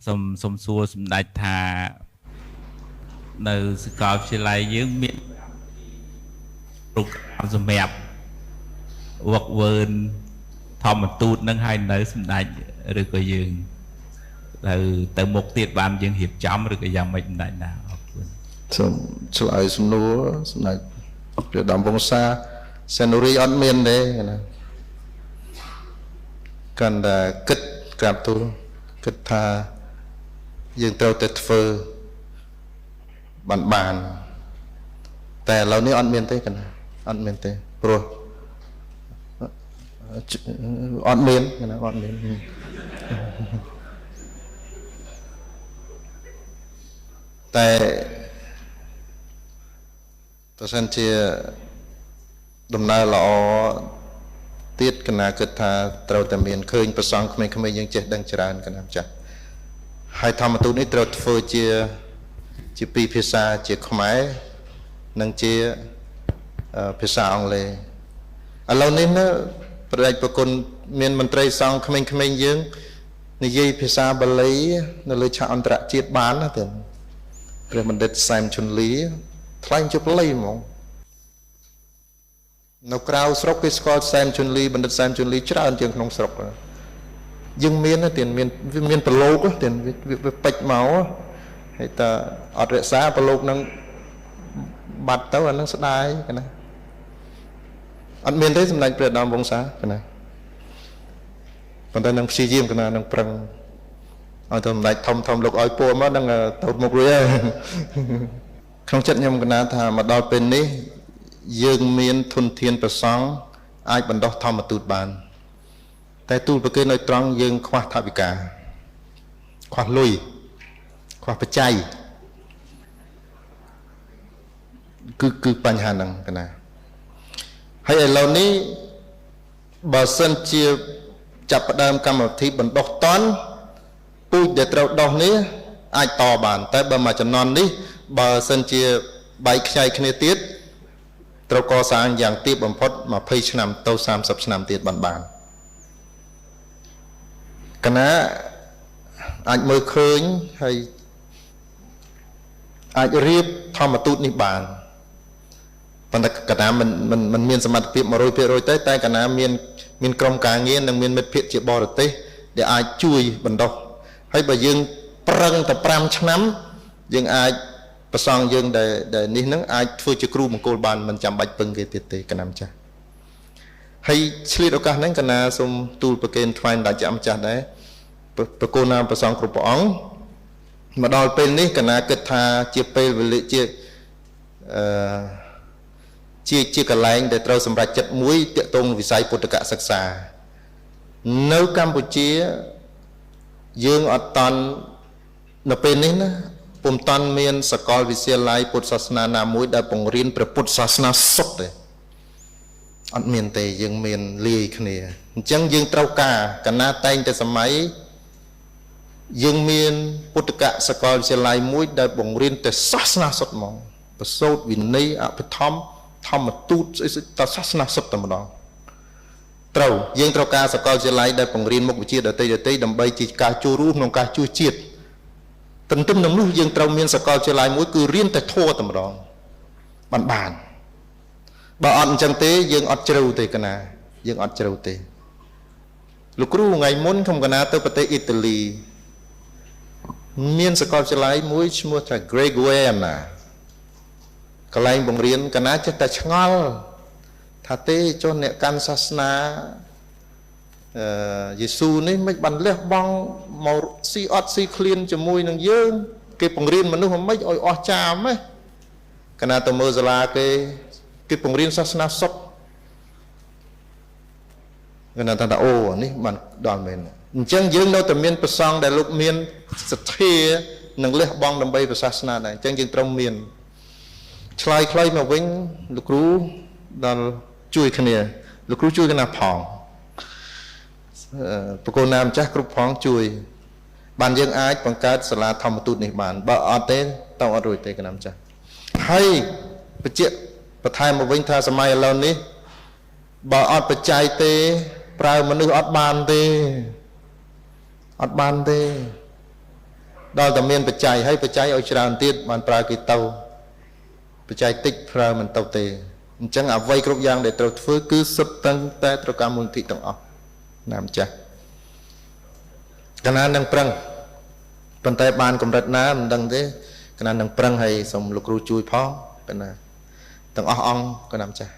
សំសួរសម្ដេចថានៅសាកលវិទ្យាល័យយើងមានប្រូក្រាមសម្រាប់វឹកវើធម្មទូតនឹងហើយនៅសម្ដេចឬក៏យើងទៅមុខទៀតបានយើងរៀបចំឬក៏យ៉ាងម៉េចសម្ដេចណាអរគុណសូមឆ្លើយសំណួរសម្ដេចព្រះដំបងសាសេនុរីអត់មានទេណាកាន់តែគិតក្រាបទូលគិតថាយើងត្រូវតែធ្វើបានតែឥឡូវនេះអត់មានទេកណាអត់មានទេព្រោះអត់មានកណាអត់មានតែប្រសិនជាដំណើរល្អទៀតកណាគិតថាត្រូវតែមានឃើញប្រសងក្មេងៗយើងចេះដឹងច្រើនកណាចាស់ហើយធម្មទូតនេះត្រូវធ្វើជាពីរភាសាជាខ្មែរនិងជាភាសាអង់គ្លេសឥឡូវនេះណាប្រដេចប្រគុណមានមន្ត្រីសង្ឃក្មេងៗយើងនិយាយភាសាបាលីនៅលើឆាកអន្តរជាតិបានណាទេព្រះបណ្ឌិតសែមជុនលីថ្លែងជាបាលីហ្មងនៅក្រៅស្រុកគេស្គាល់សែមជុនលីបណ្ឌិតសែមជុនលីច្រើនជាងក្នុងស្រុកយើងមានទេមានប្រឡូកទេវាពេចមកហើយតើអត់រក្សាប្រឡូកនឹងបាត់ទៅអានឹងស្ដាយកណាអត់មានទេសម្ដេចព្រះដំវង្សាកណាប៉ុន្តែនឹងព្យាយាមកណានឹងប្រឹងឲ្យទៅសម្ដេចធំលោកឲ្យពួរមកនឹងទៅមុខរួចហើយក្នុងចិត្តខ្ញុំកណាថាមកដល់ពេលនេះយើងមានធនធានប្រសង់អាចបណ្ដោះធម្មទូតបានតែទូលប្រគេនឲ្យត្រង់យើងខ្វះថវិកាខ្វះលុយខ្វះបច្ច័យគឺបញ្ហាហ្នឹងកណាហើយឥឡូវនេះបើសិនជាចាប់ផ្ដើមកម្មវិធីបណ្ដោះតន់ពូជដែលត្រូវដោះនេះអាចតបានតែបើមួយចំនួននេះបើសិនជាបែកខ្ចីគ្នាទៀតត្រូវកសាងយ៉ាងទាបបំផុត20ឆ្នាំទៅ30ឆ្នាំទៀតបានកណាអាចមើលឃើញហើយអាចរៀបធម្មទូតនេះបានប៉ុន្តែកណាមិនមានសមត្ថភាព 100% ទេតែកណាមានក្រុមការងារនិងមានមិត្តភ័ក្តិជាបរទេសដែលអាចជួយបណ្ដុះហើយបើយើងប្រឹងតែ5ឆ្នាំយើងអាចប្រសងយើងដែលនេះនឹងអាចធ្វើជាគ្រូមង្គលបានមិនចាំបាច់ពឹងគេទៀតទេកណាម្ចាស់ហើយឆ្លៀតឱកាសហ្នឹងកណាសូមទូលប្រគេនថ្វាយម្ដេចម្ចាស់ដែរប្រគល់ណាមប្រសងគ្រប់ព្រះអង្គមកដល់ពេលនេះកណាគិតថាជាពេលវេលាជាកន្លែងដែលត្រូវសម្រេចចិត្តមួយទាក់ទងវិស័យពុទ្ធិកសិក្សានៅកម្ពុជាយើងអត់តន់នៅពេលនេះណាពុំតន់មានសាកលវិទ្យាល័យពុទ្ធសាសនាណាមួយដែលបង្រៀនព្រះពុទ្ធសាសនាសុទ្ធទេអត់មានទេយើងមានលាយគ្នាអញ្ចឹងយើងត្រូវការកណាតែងតែសម័យយើងមានពុទ្ធិកសាកលវិទ្យាល័យមួយដែលបង្រៀនតែសាសនាសុទ្ធហ្មងប្រសូតវិន័យអភិធម្មធម្មទូតតសាសនាសុទ្ធតែម្ដងត្រូវយើងត្រូវការសាកលវិទ្យាល័យដែលបង្រៀនមុខវិជ្ជាដទៃដើម្បីជាការចូលរួមក្នុងការជួយជាតិទន្ទឹមនឹងនោះយើងត្រូវមានសាកលវិទ្យាល័យមួយគឺរៀនតែធម៌តែម្ដងបានបើអត់អញ្ចឹងទេយើងអត់ជ្រៅទេកណាយើងអត់ជ្រៅទេលោកគ្រូថ្ងៃមុនខ្ញុំកណាទៅប្រទេសអ៊ីតាលីមានសាកលវិទ្យាល័យមួយឈ្មោះថា Gregoriana កន្លែងបង្រៀនកណាចេះតែឆ្ងល់ថាទេចុះអ្នកកាន់សាសនាយេស៊ូនេះមិនបានលះបង់មកស៊ីអត់ស៊ីឃ្លានជាមួយនឹងយើងគេបង្រៀនមនុស្សមិនឲ្យអស់ចាមហ៎កណាទៅមើលសាលាគេបង្រៀនសាសនាសុទ្ធកណាថាអូនេះបានដល់មែនអញ្ចឹងយើងនៅតែមានប្រសងដែលលោកមានសទ្ធានិងលះបង់ដើម្បីសាសនាដែរអញ្ចឹងយើងត្រូវមានឆ្លើយខ្លីមកវិញលោកគ្រូដល់ជួយគ្នាលោកគ្រូជួយកណាផងប្រគល់ណាម្ចាស់គ្រប់ផងជួយបានយើងអាចបង្កើតសាលាធម្មទូតនេះបានបើអត់ទេតើអត់រួចទេកណាម្ចាស់ហើយបញ្ជាក់បន្ថែមមកវិញថាសម័យឥឡូវនេះបើអត់បច្ច័យទេប្រើមនុស្សអត់បានទេ ដល់តែមានបច្ច័យហើយបច្ច័យឲ្យច្រើនទៀតបានប្រើគេទៅបច្ច័យតិចប្រើមិនទៅទេអញ្ចឹងអ្វីគ្រប់យ៉ាងដែលត្រូវធ្វើគឺសុទ្ធតែត្រូវការមូលនិធិទាំងអស់ណាម្ចាស់កណាននឹងប្រឹងប៉ុន្តែបានកម្រិតណាមិនដឹងទេកណាននឹងប្រឹងហើយសូមលោកគ្រូជួយផងកណាទាំងអស់អង្គកណាម្ចាស់